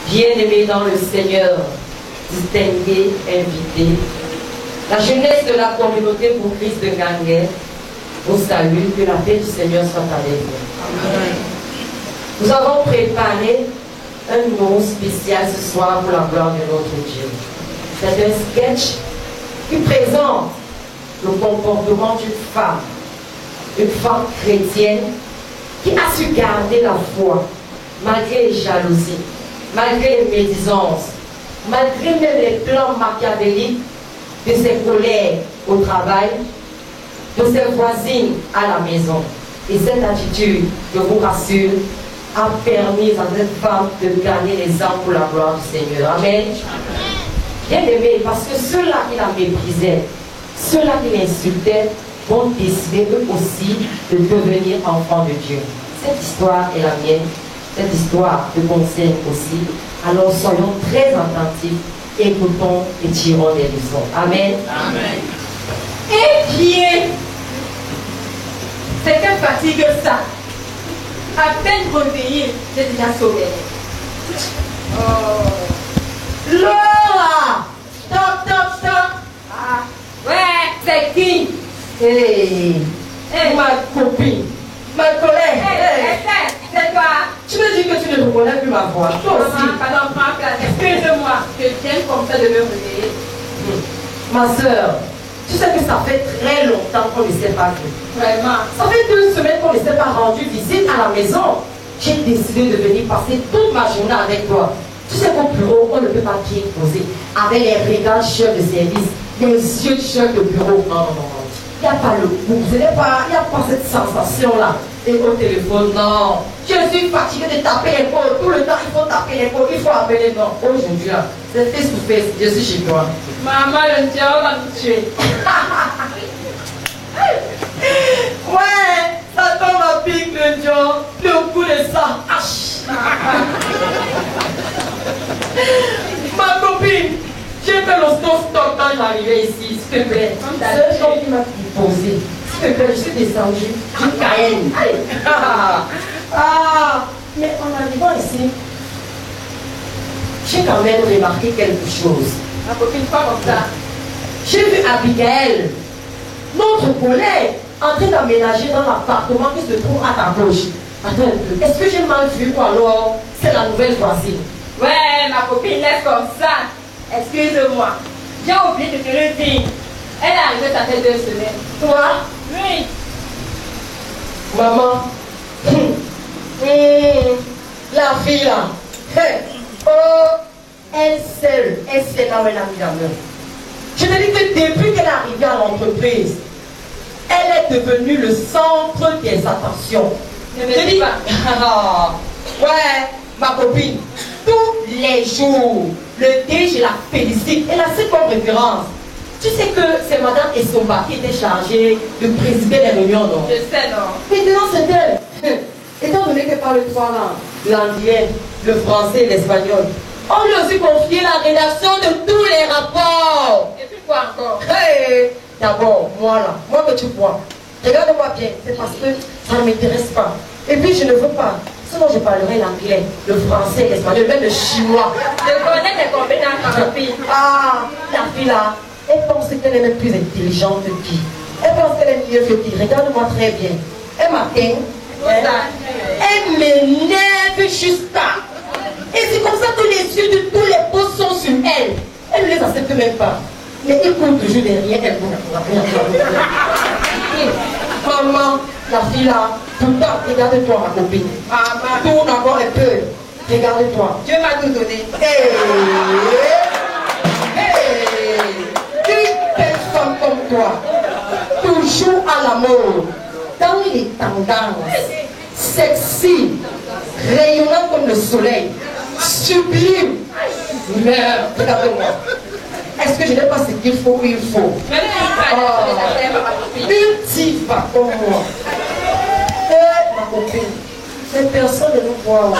Bien-aimés dans le Seigneur, distingués, invités, la jeunesse de la communauté pour Christ de Ganguet vous salue, que la paix du Seigneur soit avec vous. Amen. Nous avons préparé un mot spécial ce soir pour la gloire de notre Dieu. C'est un sketch qui présente le comportement d'une femme chrétienne qui a su garder la foi malgré les jalousies, malgré les médisances, malgré même les plans machiavéliques de ses collègues au travail, de ses voisines à la maison. Et cette attitude, je vous rassure, a permis à cette femme de gagner les âmes pour la gloire du Seigneur. Amen. Bien aimé, parce que ceux-là qui la méprisaient, ceux-là qui l'insultaient, vont décider eux aussi de devenir enfants de Dieu. Cette histoire est la mienne, cette histoire te concerne aussi. Alors soyons très attentifs, écoutons et tirons des leçons. Amen. Amen. Eh bien, c'est quelle fatigue ça. À peine réveillé, j'ai déjà sauvé. Oh. Laura! Stop! Ah, ouais, c'est qui? Hey, ma copine, ma collègue. C'est toi. Tu me dis que tu ne reconnais plus ma voix. Toi aussi. Pardon, excuse-moi. Je viens comme ça de me réveiller. Ma soeur, tu sais que ça fait très longtemps qu'on ne s'est pas vu. Vraiment. Ça fait 2 semaines qu'on ne s'est pas rendu visite à la maison. J'ai décidé de venir passer toute ma journée avec toi. Tu sais qu'au bureau, on ne peut pas bien poser avec les regards du chef de service, les yeux du chef de bureau. Non. Il n'y a pas le goût, il n'y a pas cette sensation-là. Et au téléphone, non. Je suis fatiguée de taper l'épaule. Tout le temps, il faut taper l'épaule, il faut appeler. Non, aujourd'hui, là, c'est face to face. Je suis chez toi. Maman, le diable va nous tuer. Ouais, ça tombe à pique le diable. Le coup de sang. Ma copine, j'ai fait le stop quand j'arrivais ici, s'il te plaît. Ce jour qui m'a posé. S'il te plaît, je suis descendue du Cayenne. Mais en arrivant ici, j'ai quand même remarqué quelque chose. Ma copine, pas comme ça. J'ai vu Abigail, notre collègue, en train d'aménager dans l'appartement qui se trouve à ta gauche. Attends un peu, est-ce que j'ai mal vu ou alors c'est la nouvelle voisine? Ouais, ma copine, laisse comme ça. Excuse-moi. J'ai oublié de te le dire. Elle est arrivée, ça fait 2 semaines. Toi? Oui. Maman. La fille là. Elle sait là où elle a mis la main. Je te dis que depuis qu'elle est arrivée à l'entreprise, elle est devenue le centre des attentions. Ne me dis pas. Ouais, ma copine, tous les jours, le DG, je la félicite. Elle a cette comme référence. Tu sais que c'est Madame Essomba qui était chargée de présider les réunions, non? Je sais, non. Maintenant, c'est elle. Étant donné qu'elle parle 3 langues, l'anglais, le français et l'espagnol, on lui a aussi confié la rédaction de tous les rapports. Et puis quoi encore? Hey, d'abord, moi que tu vois, regarde-moi bien, c'est parce que ça ne m'intéresse pas. Et puis je ne veux pas. Sinon je parlerai l'anglais, le français, l'espagnol, même le chinois. Je connais tes compétences, ma copine. La fille là, elle pense qu'elle est même plus intelligente que qui. Elle pense qu'elle est mieux que qui. Regarde-moi très bien. Un matin, elle m'énerve jusqu'à. Et c'est comme ça que les yeux de tous les postes sont sur elle. Elle ne les accepte même pas. Mais elle court toujours derrière elle. Maman, la fille là, tout le temps, regarde-toi ma copine. Maman, Tourne encore un peu. Regarde-toi. Dieu m'a tout donné. Une personne comme toi, toujours à la mode, dans les tendances, sexy, rayonnant comme le soleil, sublime. Mais regarde-moi. Est-ce que je n'ai pas ce qu'il faut ou il faut? Une diva comme moi. Ma copine, cette personne ne nous voit.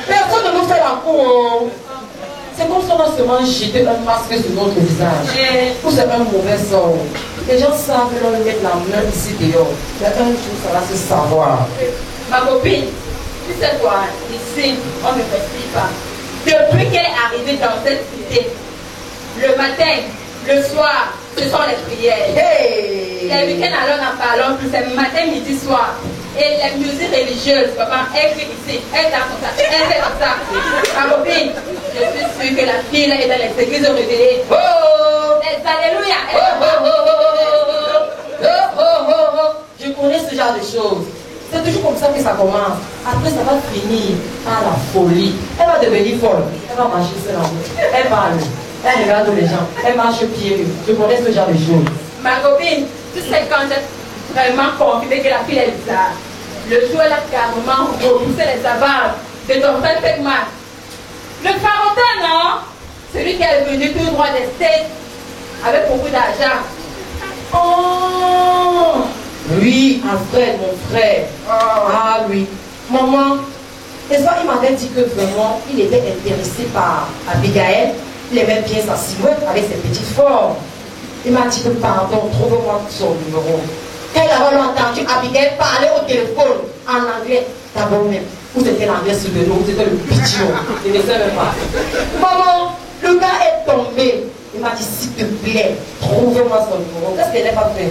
Personne ne nous fait la cour. C'est comme si on a seulement jeté un masque sur notre visage. Ou c'est un mauvais sort. Les gens savent que l'on met la main ici dehors. Mais un jour, ça va se savoir. Ma copine, tu sais quoi, ici, on ne m'explique pas. Depuis qu'elle est arrivée dans cette cité, le matin, le soir, ce sont les prières. Hey! Les week-ends, alors n'en parlons plus, c'est matin, midi, soir. Et les musiques religieuses, papa, elle fait ici, elle est comme ça, elle fait comme ça. Ma copine, je suis sûre que la fille là est dans les églises réveillées. Oh! Les alléluia! Oh, oh, oh, oh, oh, oh, oh, oh. Je connais ce genre de choses. C'est toujours comme ça que ça commence. Après, ça va finir par la folie. Elle va devenir folle. Elle va marcher seule en route. Elle parle. Elle regarde les gens. Elle marche pieds nus. Je connais ce genre de choses. Ma copine, tu sais quand j'ai vraiment confirmé que la fille est bizarre. Le jour, elle a carrément repoussé les avares de ton frère Pegman. Le Farotin, non? Celui qui est venu tout droit des States avec beaucoup d'argent. Oh! Oui, Alfred, mon frère. Ah oui. Maman, n'est-ce pas, il m'avait dit que vraiment, il était intéressé par Abigail. Il aimait bien sa silhouette avec ses petites formes. Il m'a dit que pardon, trouve-moi son numéro. Quand il avait entendu Abigail parler au téléphone en anglais, d'abord même, où c'était l'anglais sur le nom, c'était le pigeon. Il ne savait pas. Maman, le gars est tombé. Il m'a dit, s'il te plaît, trouve-moi son numéro. Qu'est-ce qu'elle n'a pas fait?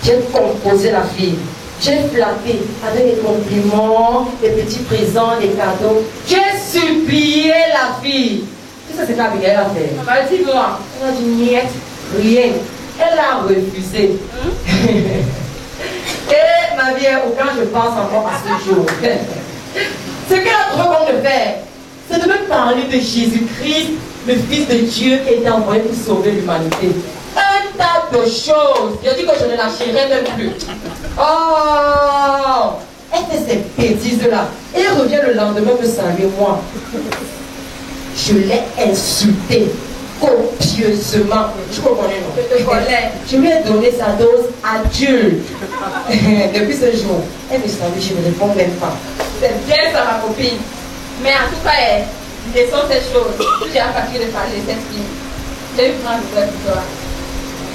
J'ai composé la fille. J'ai flatté avec des compliments, des petits présents, des cadeaux. J'ai supplié la fille. Tu sais ce qu'Abigail a fait? Maman, dis-moi. Elle a dit, niet, rien. Elle a refusé. Et ma vie, quand je pense encore à ce jour, ce qu'elle a trouvé bon de faire, c'est de me parler de Jésus-Christ, le Fils de Dieu qui a été envoyé pour sauver l'humanité. Un tas de choses. Je dis que je ne lâcherai même plus. Oh! Elle fait ces bêtises-là. Et elle revient le lendemain me saluer moi. Je l'ai insultée copieusement. Je me connais, non? Je te connais. Je lui ai donné sa dose adulte. Depuis ce jour, elle me salue, je ne réponds même pas. C'est bien ça, ma copine. Mais en tout cas, laissons ces choses. J'ai appris de parler de cette fille. J'ai eu grand nouvelle pour toi.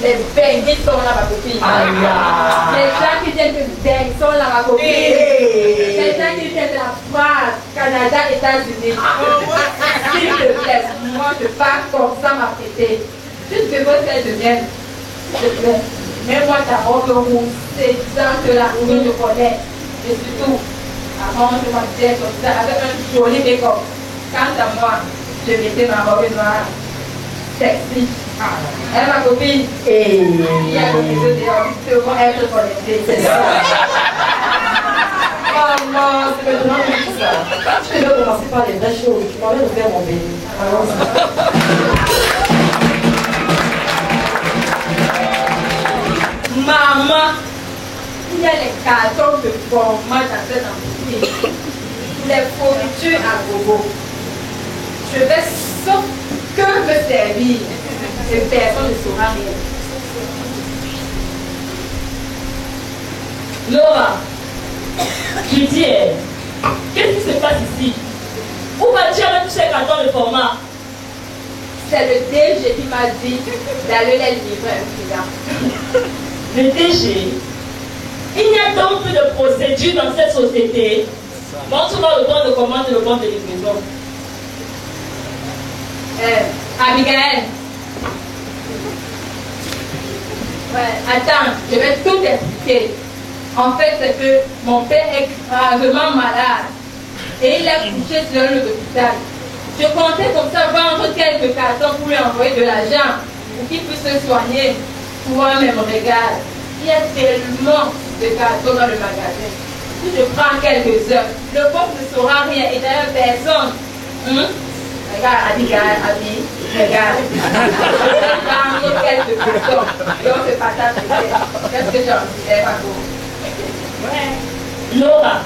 Les bengues sont là, ma copine. Les gens qui viennent de Beng sont là, ma copine. Les gens qui viennent de la France, Canada, États-Unis. S'il te plaît, moi je pars comme ça m'apprêter. Tu te veux qu'elle devienne. S'il te plaît. Mets-moi ta robe rouge, c'est que la que je connais. Et surtout, avant je m'habillais comme ça, avec un joli make-up. Quant à moi, je mettais ma robe noire. Sexy. Elle, ma copine, Et il y a des réseaux dehors qui devront être connectés. c'est ça. Maman, c'est maintenant que je dis ça. Je vais commencer par les vraies choses. Tu m'en de faire mon béni. Maman, il y a les cartons de fromage dans cette entreprise. Les fournitures à gogo. Je vais sauf que me servir. Et personne ne saura rien. Laura, je dis, qu'est-ce qui se passe ici? Où vas-tu avec tous ces cartons de format? C'est le DG qui m'a dit d'aller les livrer un client. Le DG, il n'y a donc plus de procédure dans cette société. Montre-moi le bon de commande et le bon de livraison. Abigail. Ouais, attends, je vais tout expliquer. En fait, c'est que mon père est gravement malade et il est couché sur l'hôpital. Je comptais comme ça vendre quelques cartons pour lui envoyer de l'argent pour qu'il puisse se soigner. Toi-même, regarde, il y a tellement de cartons dans le magasin. Si je prends quelques heures, le pauvre ne saura rien et d'ailleurs personne. Regarde, Abigail, Abi, regarde. Je prends quelques cartons. Donc c'est pas ça, qu'est-ce que j'en disais, Paco? Ouais. Laura,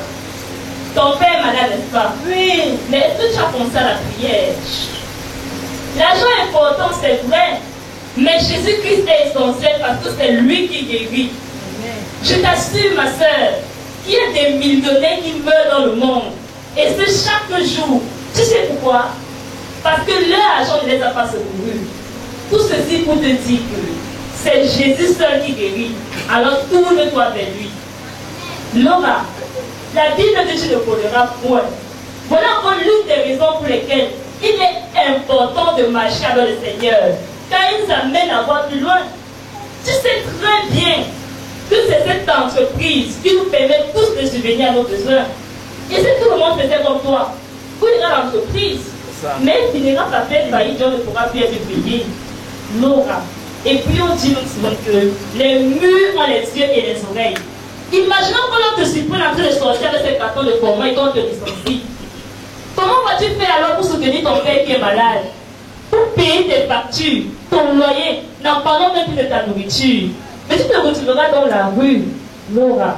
ton père est malade, n'est-ce pas? Oui. Mais est-ce que tu as pensé à la prière? L'argent est important, c'est vrai. Mais Jésus-Christ est essentiel parce que c'est lui qui guérit. Je t'assure, ma soeur, qu'il y a des millionnaires qui meurent dans le monde. Et ce chaque jour. Tu sais pourquoi? Parce que leur argent ne les a pas secourus. Tout ceci pour te dire que c'est Jésus seul qui guérit. Alors tourne-toi vers lui. Laura, la Bible dit que tu ne colleras point. Voilà encore l'une des raisons pour lesquelles il est important de marcher avec le Seigneur. Car il nous amène à voir plus loin. Tu sais très bien que c'est cette entreprise qui nous permet tous de subvenir à nos besoins. Et si tout le monde faisait comme toi, vous irez à l'entreprise, mais il finira par faire faillite, Dieu ne pourra plus être payé. Laura. Et puis on dit souvent que les murs ont les yeux et les oreilles. Imaginons que l'on te surprenne en train de sortir avec ces cartons de format et qu'on te licencie. Comment vas-tu faire alors pour soutenir ton père qui est malade? Pour payer tes factures, ton loyer, n'en parlons même plus de ta nourriture. Mais tu te retrouveras dans la rue. Laura,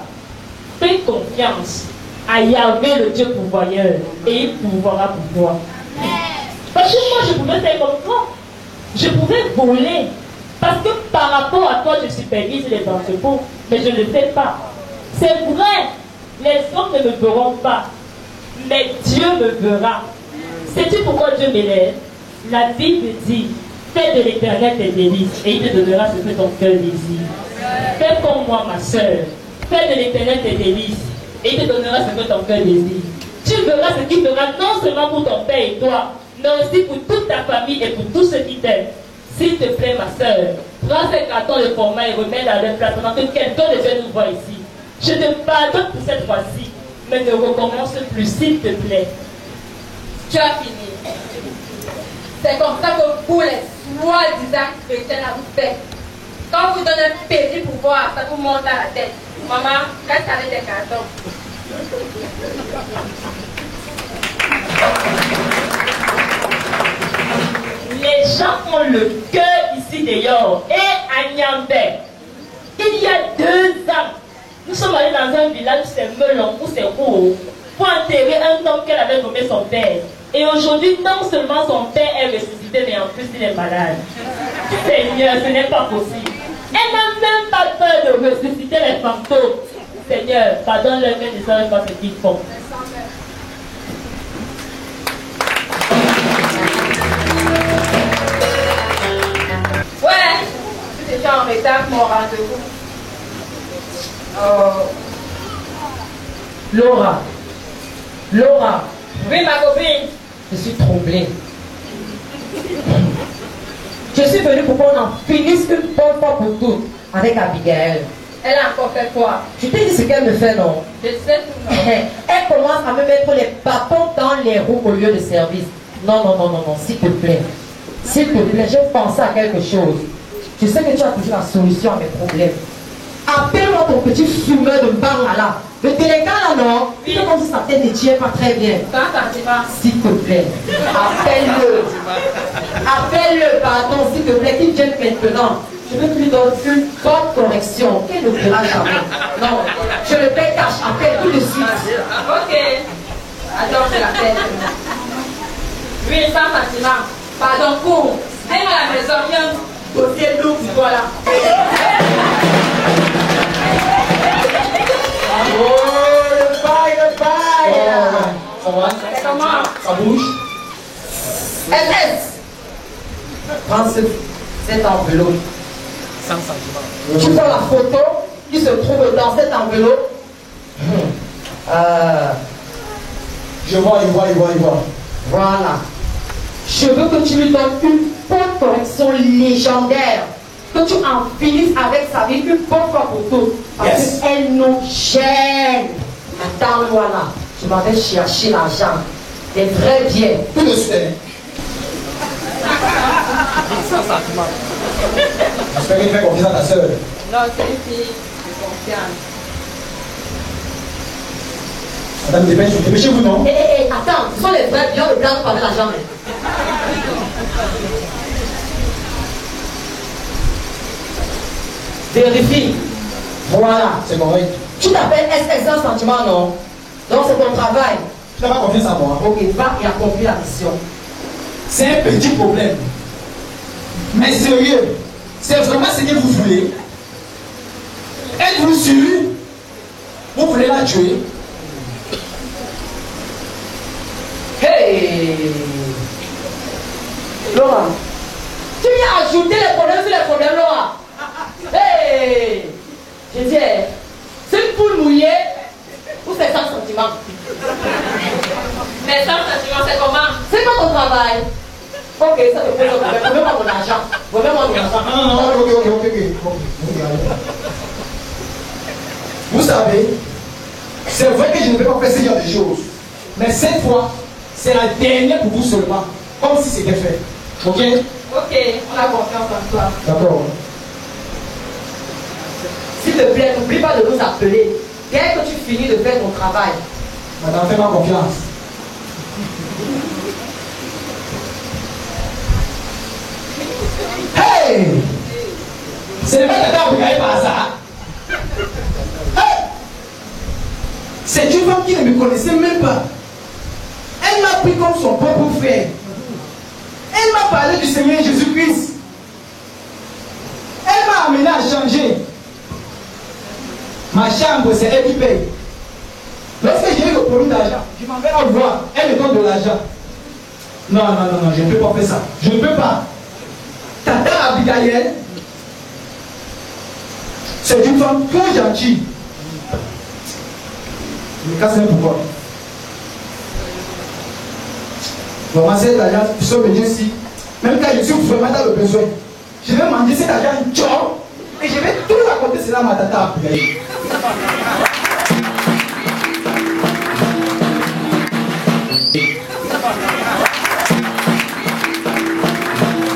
fais confiance à Yahvé, le Dieu pourvoyeur, et il pourvoira pour toi. Parce que moi, je pouvais faire comme toi. Je pouvais voler. Parce que par rapport à toi, je supervise les entrepôts. Mais je ne le fais pas. C'est vrai, les hommes ne me verront pas. Mais Dieu me verra. Sais-tu pourquoi Dieu m'élève? La Bible dit, fais de l'Éternel tes délices et il te donnera ce que ton cœur désire. Fais comme moi, ma soeur. Fais de l'Éternel tes délices et il te donnera ce que ton cœur désire. Tu verras ce qu'il fera non seulement pour ton père et toi, mais aussi pour toute ta famille et pour tous ceux qui t'aiment. S'il te plaît, ma soeur, prends ces cartons de format et remets dans leur place pendant que quelqu'un de Dieu nous voit ici. Je te pardonne pour cette fois-ci, mais ne recommence plus, s'il te plaît. Tu as fini. C'est comme ça que vous, les soi-disant chrétiens, là, vous faites. Quand vous donnez un petit pouvoir, ça vous monte à la tête. Maman, reste avec tes cartons. Les gens ont le cœur ici dehors. Et à Niambé, il y a 2 ans, nous sommes allés dans un village où c'est Melon, où c'est Roux, pour enterrer un homme qu'elle avait nommé son père. Et aujourd'hui, non seulement son père est ressuscité, mais en plus il est malade. Seigneur, ce n'est pas possible. Elle n'a même pas peur de ressusciter les fantômes. Seigneur, pardonne-leur que ne savent pas ce qu'ils font. Ouais, je suis déjà en retard pour mon rendez-vous. Laura, Oui, ma copine. je suis troublée. Je suis venue pour qu'on en finisse une bonne fois pour toutes avec Abigail. Elle a encore fait quoi? Tu t'es dit ce qu'elle me fait, non? Je sais tout, non. Elle commence à me mettre les bâtons dans les roues au lieu de service. Non, s'il te plaît. S'il te plaît, j'ai pensé à quelque chose. Je sais que tu as toujours la solution à mes problèmes. Appelle-moi ton petit fumeur de banga là. Le délégué là, non? Il est comme si sa tête ne tient pas très bien. S'il te plaît, appelle-le. Appelle-le, pardon, s'il te plaît, qu'il vienne maintenant. Je veux qu'il lui donne une bonne correction. Qu'elle ne fera jamais. Non, je le paie cash, appelle tout de suite. Ok. Attends, je l'appelle. Oui, sans sentiment. Pardon, cours. Viens à la maison, viens. Dossier lourd, voilà. Oh, le bail. Ça va? C'est comment? Ça bouge? SS. Prends cette enveloppe. Sans sentiment. Tu prends la photo qui se trouve dans cette enveloppe. Je vois. Voilà. Je veux que tu lui donnes une bonne correction légendaire. Que tu en finisses avec sa vie une bonne fois pour toutes. Parce qu'elle nous gêne. Attends, voilà. Je m'en vais chercher l'argent. Des vrais biens. Tout de suite. Sans sentiment. J'espère qu'il fait confiance à ta soeur. Non, c'est une fille de confiance. Madame, dépêchez-vous, non? Attends, ce sont les vrais biens, le blanc par l'argent. Vérifie. Voilà. C'est correct. Tu t'appelles SS sans sentiment, non? Donc c'est ton travail. Tu n'as pas confiance en moi. Ok, va et accomplis la mission. C'est un petit problème. Mais sérieux, c'est vraiment ce que vous voulez. Êtes-vous sûr? Vous voulez la tuer? Hey! Laura, tu viens ajouter les problèmes sur les problèmes, Laura. Je dis, c'est une poule mouillée ou c'est sans sentiment? Mais sans sentiment, c'est comment? C'est pas ton travail. Ok, ça te pose un problème. Remets-moi mon argent. Remets-moi mon argent. Non, ok. Vous savez, c'est vrai que je ne vais pas faire ce genre de choses. Mais cette fois, c'est la dernière pour vous seulement. Comme si c'était fait. Ok? Ok, on a confiance en toi. D'accord. S'il te plaît, n'oublie pas de nous appeler. Dès que tu finis de faire ton travail. Madame, fais-moi confiance. Hey! Ce n'est pas Tata Abigail par hasard. Hey! C'est une femme qui ne me connaissait même pas. Elle m'a pris comme son propre frère. Elle m'a parlé du Seigneur Jésus-Christ. Elle m'a amené à changer. Ma chambre, c'est elle qui paye. Lorsque j'ai eu le problème d'argent, je m'en vais la voir. Elle me donne de l'argent. Non, je ne peux pas faire ça. Je ne peux pas. Tata Abigail, c'est une femme très gentille. Je me casse un pouvoir. Vraiment, cet argent, je suis venu ici. Même quand je suis vraiment dans le besoin, je vais manger cet argent job et je vais tout raconter cela à ma tata Abigail.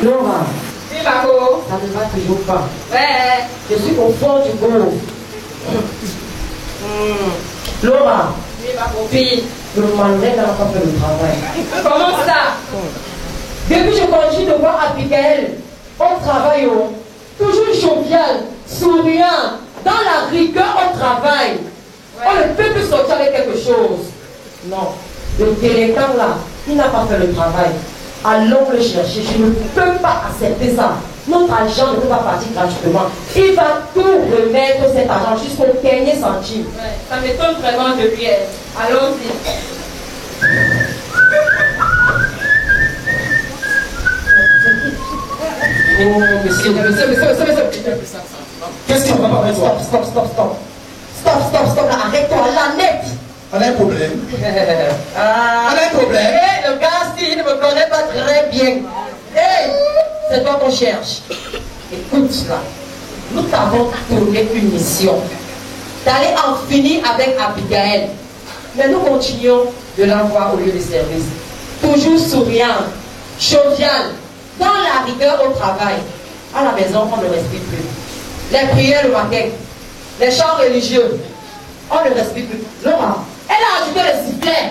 Laura, Oui, Marco. ça ne va toujours pas. Ouais. Je suis au fond du gouffre. Laura, Oui, ma copine. le mandat n'a pas fait le travail. Comment ça? Depuis que je continue de voir Abigail au travail, toujours jovial, souriant, dans la rigueur au travail. Ouais. On ne peut plus sortir avec quelque chose. Non, le délinquant là, il n'a pas fait le travail. Allons le chercher. Je ne peux pas accepter ça. Notre argent ne peut pas partir gratuitement. Il va tout remettre cet argent jusqu'au dernier centime. Ouais. Ça m'étonne vraiment de lui. Allons-y. Oh, monsieur. Qu'est-ce qui ne va pas avec toi? Stop, là, arrête-toi, là, net. On a un problème. On a un problème. Le gars, s'il ne me connaît pas très bien. Hey, c'est toi qu'on cherche. Écoute là, nous t'avons donné une mission d'aller en finir avec Abigail. Mais nous continuons de l'envoyer au lieu de service. Toujours souriant, jovial, dans la rigueur au travail. À la maison, on ne respire plus. Les prières le matin, les chants religieux, on ne respire plus. Laura, elle a ajouté le sifflet.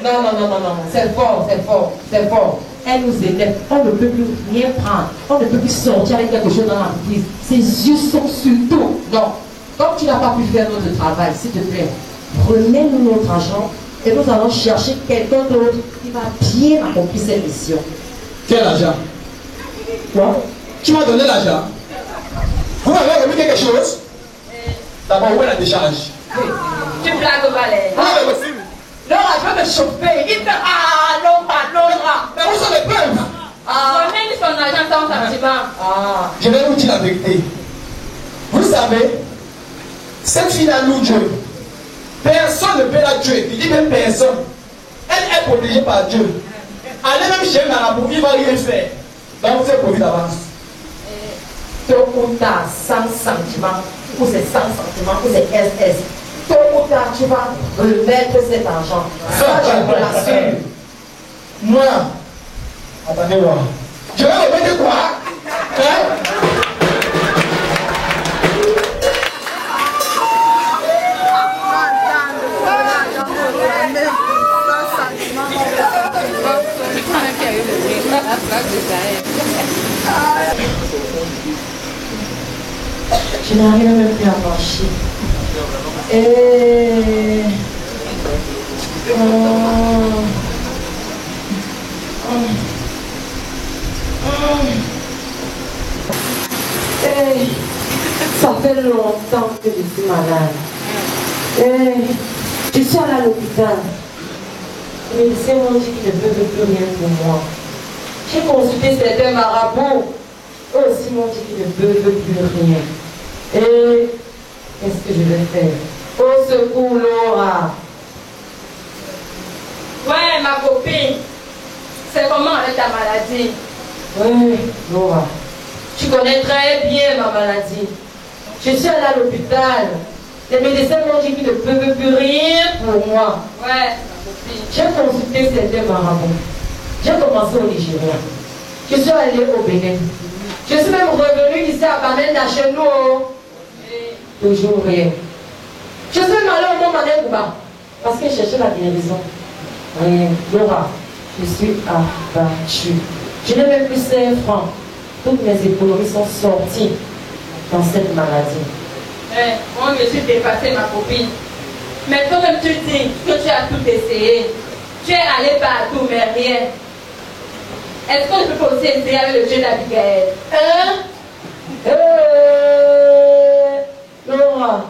Non, c'est fort. Elle nous élève, on ne peut plus rien prendre, on ne peut plus sortir avec quelque chose dans l'entreprise. Ses yeux sont sur tout. Non, comme tu n'as pas pu faire notre travail, s'il te plaît, remets-nous notre argent et nous allons chercher quelqu'un d'autre qui va bien accomplir cette mission. Quel argent? Quoi? Tu m'as donné l'argent? Vous m'avez remis quelque chose? D'abord, où est la décharge? Tu blagues, Valère. Laura, je veux me chauffer. Il fait Laura. Mais où sont les preuves? Remets son argent sans sentiment. Je vais vous dire la vérité. Vous savez, cette fille-là loue Dieu. Personne ne peut la tuer. Il dit même personne. Elle est protégée par Dieu. Allez même chez Marabout, il ne va rien faire. Donc vous êtes profité d'avance. Tôt ou tard, sans sentiment, ou c'est sans sentiment, ou c'est SS. Tôt ou tard, tu vas remettre cet argent. Ça, je vous l'assure. Moi, attendez-moi. Je vais remettre quoi? Hein? Je n'arrive même plus à marcher. Ça fait longtemps que je suis malade. Je suis allée à l'hôpital. Les médecins m'ont dit qu'ils ne peuvent plus rien pour moi. J'ai consulté certains marabouts. Eux aussi m'ont dit qu'ils ne peuvent plus rien. Et qu'est-ce que je vais faire? Au secours, Laura. Ouais, ma copine. C'est comment avec ta maladie? Oui, Laura. Tu connais très bien ma maladie. Je suis allée à l'hôpital. Les médecins m'ont dit qu'ils ne peuvent plus rien pour moi. Ouais, ma copine. J'ai consulté certains marabouts. J'ai commencé au Nigeria. Je suis allée au Bénin. Je suis même revenue ici à Bamenda chez nous. Toujours rien. Je suis même allée au Mont Manengouba parce que je cherchais la guérison. Rien. Laura, je suis abattue. Je n'ai même plus 5 francs. Toutes mes économies sont sorties dans cette maladie. Moi, je suis dépassée, ma copine. Mais toi-même, tu dis que tu as tout essayé. Tu es allé partout, mais rien. Est-ce que je peux aussi essayer avec le Dieu d'Abigail? Laura,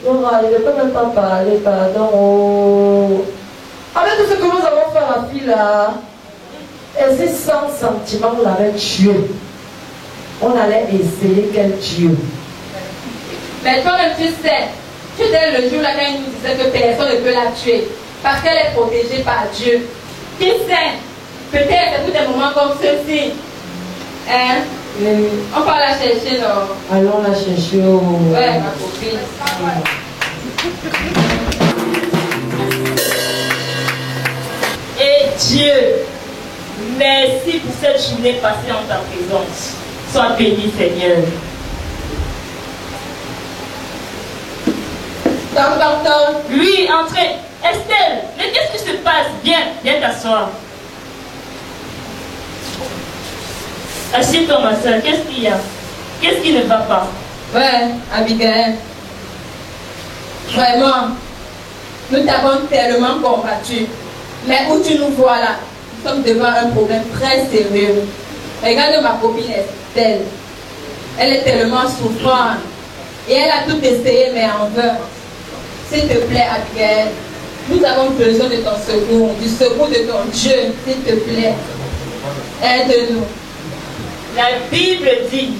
je ne peux même pas parler, pardon. Avec tout ce que nous avons fait à la fille là, et ces 100 sentiments l'avaient tué. On allait essayer qu'elle tue. Mais toi-même, tu sais, tu étais le jour là quand il nous disait que personne ne peut la tuer parce qu'elle est protégée par Dieu. Qui sait? Peut-être c'est pour des moments comme ceux-ci. Hein? On va la chercher, non? Allons la chercher. Ouais, ma copine. Et Dieu, merci pour cette journée passée en ta présence. Sois béni, Seigneur. Docteur. Oui, entrez. Estelle, mais qu'est-ce qui se passe? Viens t'asseoir. Assieds-toi, ma soeur. Qu'est-ce qu'il y a? Qu'est-ce qui ne va pas? Ouais, Abigail. Vraiment, nous t'avons tellement combattu. Mais où tu nous vois là, nous sommes devant un problème très sérieux. Regarde ma copine Estelle. Elle est tellement souffrante. Et elle a tout essayé, mais en vain. S'il te plaît, Abigail, nous avons besoin de ton secours, du secours de ton Dieu, s'il te plaît. Aide-nous. La Bible dit,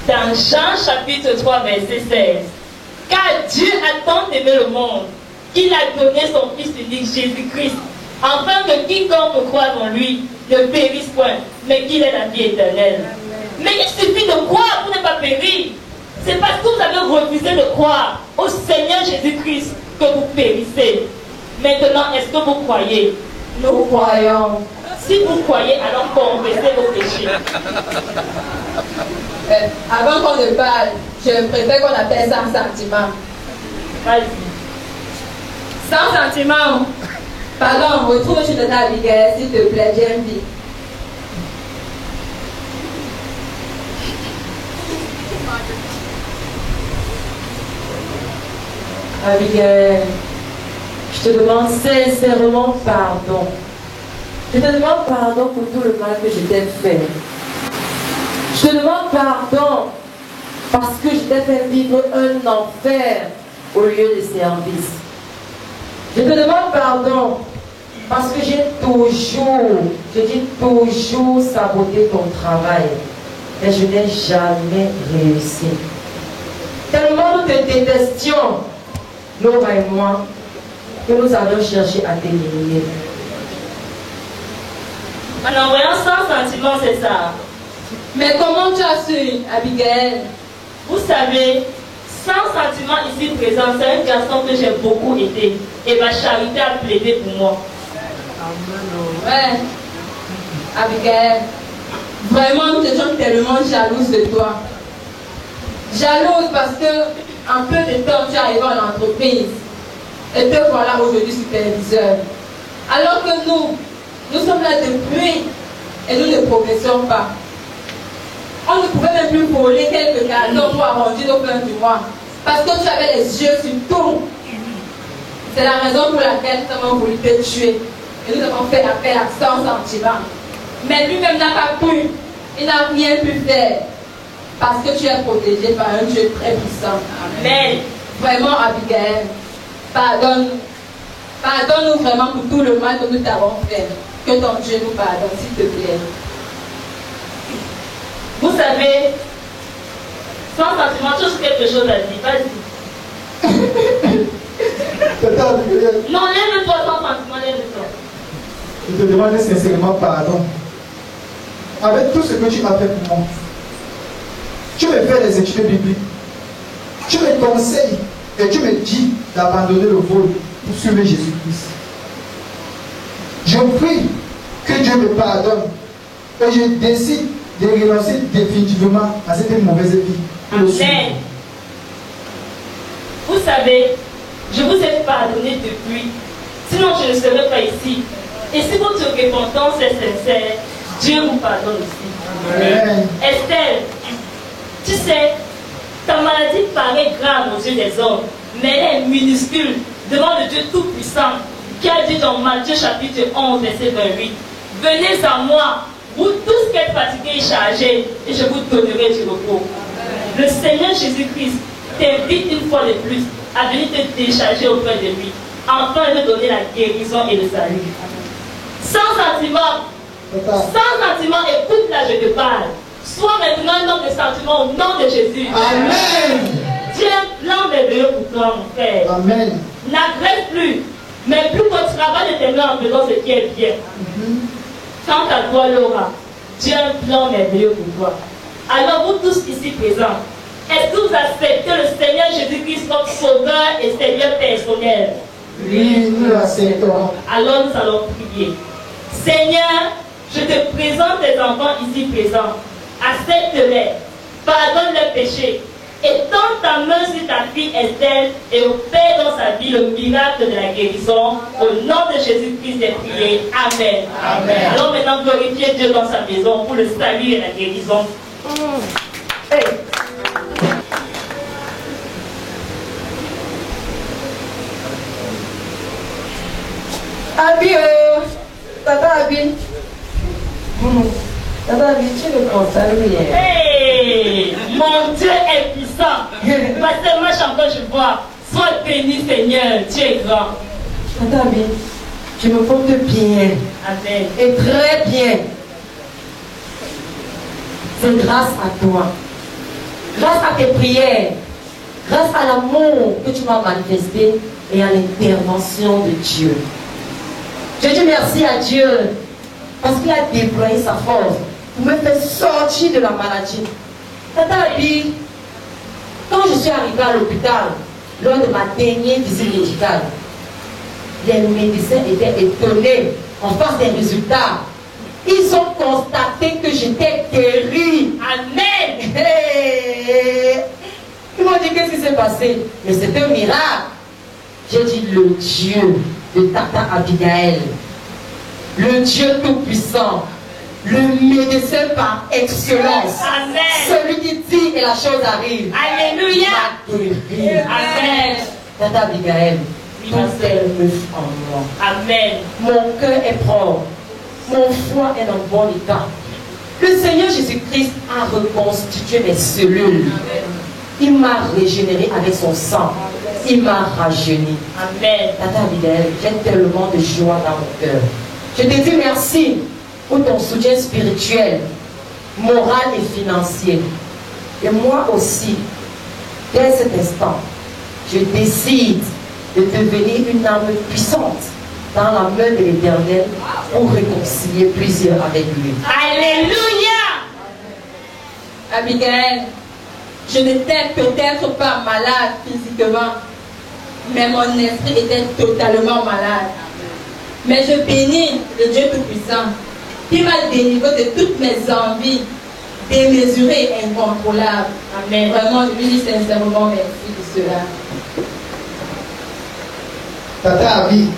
dans Jean chapitre 3, verset 16, car Dieu a tant aimé le monde, qu'il a donné son Fils unique Jésus-Christ, afin que quiconque croit en lui ne périsse point, mais qu'il ait la vie éternelle. Mais il suffit de croire pour ne pas périr. C'est parce que vous avez refusé de croire au Seigneur Jésus-Christ que vous périssez. Maintenant, est-ce que vous croyez? Nous croyons. Si vous croyez, alors confessez vos péchés. Avant qu'on ne parle, je préfère qu'on appelle ça un sentiment. Vas-y. Sans sentiment. Pardon, retrouve chez Tata Abigail, s'il te plaît, viens vite. Abigail, je te demande sincèrement pardon. Je te demande pardon pour tout le mal que je t'ai fait. Je te demande pardon parce que je t'ai fait vivre un enfer au lieu de service. Je te demande pardon parce que j'ai toujours saboté ton travail. Et je n'ai jamais réussi. Tellement nous te détestions, Laura et moi, que nous allons chercher à t'éliminer. En envoyant sans sentiment, c'est ça. Mais comment tu as su, Abigail? Vous savez, sans sentiment ici présent, c'est un garçon que j'ai beaucoup aidé. Et ma charité a plaidé pour moi. Ouais, Abigail, vraiment, nous sommes tellement jalouses de toi. Jalouse parce que en peu de temps, tu es arrivé en entreprise. Et te voilà aujourd'hui superviseur. Alors que nous sommes là depuis et nous ne progressons pas. On ne pouvait même plus voler quelques cartons pour arrondir nos fins du mois. Parce que tu avais les yeux sur tout. C'est la raison pour laquelle nous avons voulu te tuer. Et nous avons fait appel à son sentiment. Mais lui-même n'a pas pu. Il n'a rien pu faire. Parce que tu es protégé par un Dieu très puissant. Amen. Vraiment, Abigail, pardonne-nous. Pardonne-nous vraiment pour tout le mal que nous t'avons fait. Que ton Dieu nous pardonne, s'il te plaît. savez, sans sentiment, juste quelque chose à dire. Vas-y. Non, lève-toi sans sentiment, lève-toi. Je te demande sincèrement pardon. Avec tout ce que tu as fait pour moi, tu me fais les études bibliques, tu me conseilles et tu me dis d'abandonner le vol pour suivre Jésus-Christ. Je prie que Dieu me pardonne et je décide de renoncer définitivement à cette mauvaise vie. Amen. Vous savez, je vous ai pardonné depuis, sinon je ne serais pas ici. Et si votre repentance est sincère, Dieu vous pardonne aussi. Amen. Estelle, tu sais, ta maladie paraît grave aux yeux des hommes, mais elle est minuscule devant le Dieu Tout-Puissant qui a dit dans Matthieu chapitre 11, verset 28, venez à moi, vous tous qui êtes fatigués et chargés, et je vous donnerai du repos. Le Seigneur Jésus-Christ t'invite une fois de plus à venir te décharger auprès de lui, afin de donner la guérison et le salut. Sans sentiment, écoute là, je te parle. Sois maintenant un homme de sentiment au nom de Jésus. Amen. Dieu a un plan merveilleux pour toi, mon frère. Amen. N'agresse plus, mais plus votre travail de tes mains en faisant ce qui est bien. Quant à toi, Laura, Dieu a un plan merveilleux pour toi. Alors vous tous ici présents, est-ce que vous acceptez le Seigneur Jésus-Christ comme sauveur et Seigneur personnel? Oui, nous l'acceptons. Alors nous allons prier. Seigneur, je te présente tes enfants ici présents. Accepte-les, pardonne leurs péchés, et tends ta main sur ta fille Estelle et opère dans sa vie le miracle de la guérison. Au nom de Jésus-Christ est prié. Amen. Amen. Alors maintenant, glorifiez Dieu dans sa maison pour le salut et la guérison. Hey. Abi, Tata Abi. Tata Abi, tu le consoles hier. Hey, mon Dieu est puissant. Pasteur, moi encore je vois. Sois béni, Seigneur. Dieu est grand. Tata Abi, je me porte bien. Amen. Et très bien. C'est grâce à toi. Grâce à tes prières. Grâce à l'amour que tu m'as manifesté et à l'intervention de Dieu. Je dis merci à Dieu parce qu'il a déployé sa force pour me faire sortir de la maladie. Tata Abi, quand je suis arrivée à l'hôpital, lors de ma dernière visite médicale, les médecins étaient étonnés en face des résultats. Ils ont constaté que j'étais guérie. Amen. Hey. Ils m'ont dit qu'est-ce qui s'est passé. Mais c'est un miracle. J'ai dit le Dieu de Tata Abigail, le Dieu tout-puissant, le médecin par excellence. Amen. Celui qui dit et la chose arrive. Alléluia. Amen. Tata Abigail, ton cœur me en moi. Amen. Mon cœur est propre. Mon foie est en bon état. Le Seigneur Jésus-Christ a reconstitué mes cellules. Il m'a régénéré avec son sang. Il m'a rajeuni. Amen. Tata Abigail, j'ai tellement de joie dans mon cœur. Je te dis merci pour ton soutien spirituel, moral et financier. Et moi aussi, dès cet instant, je décide de devenir une âme puissante dans la main de l'Éternel pour réconcilier plusieurs avec lui. Alléluia. Abigail, je n'étais peut-être pas malade physiquement, mais mon esprit était totalement malade. Mais je bénis le Dieu Tout-Puissant qui m'a délivré de toutes mes envies démesurées et incontrôlables. Amen. Vraiment, je lui dis sincèrement merci de cela. Tata Abi,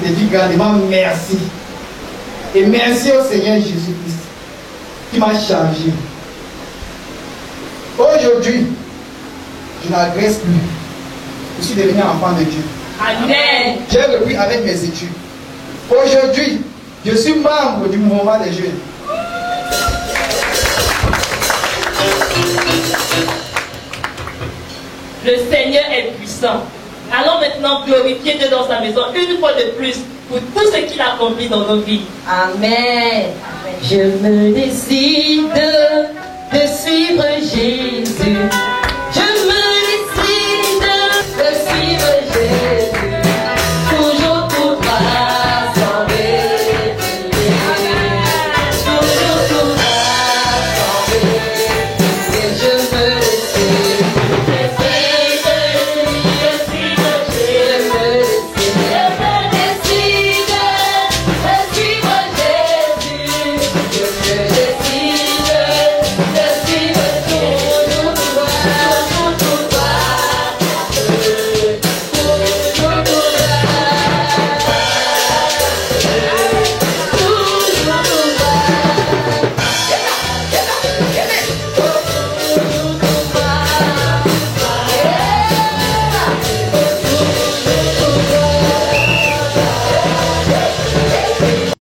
je te dis grandement merci. Et merci au Seigneur Jésus-Christ qui m'a changé. Aujourd'hui, je n'agresse plus. Je suis devenu enfant de Dieu. Amen. J'ai repris avec mes études. Aujourd'hui, je suis membre du mouvement des jeunes. Le Seigneur est puissant. Allons maintenant glorifier Dieu dans sa maison une fois de plus pour tout ce qu'il a accompli dans nos vies. Amen. Je me décide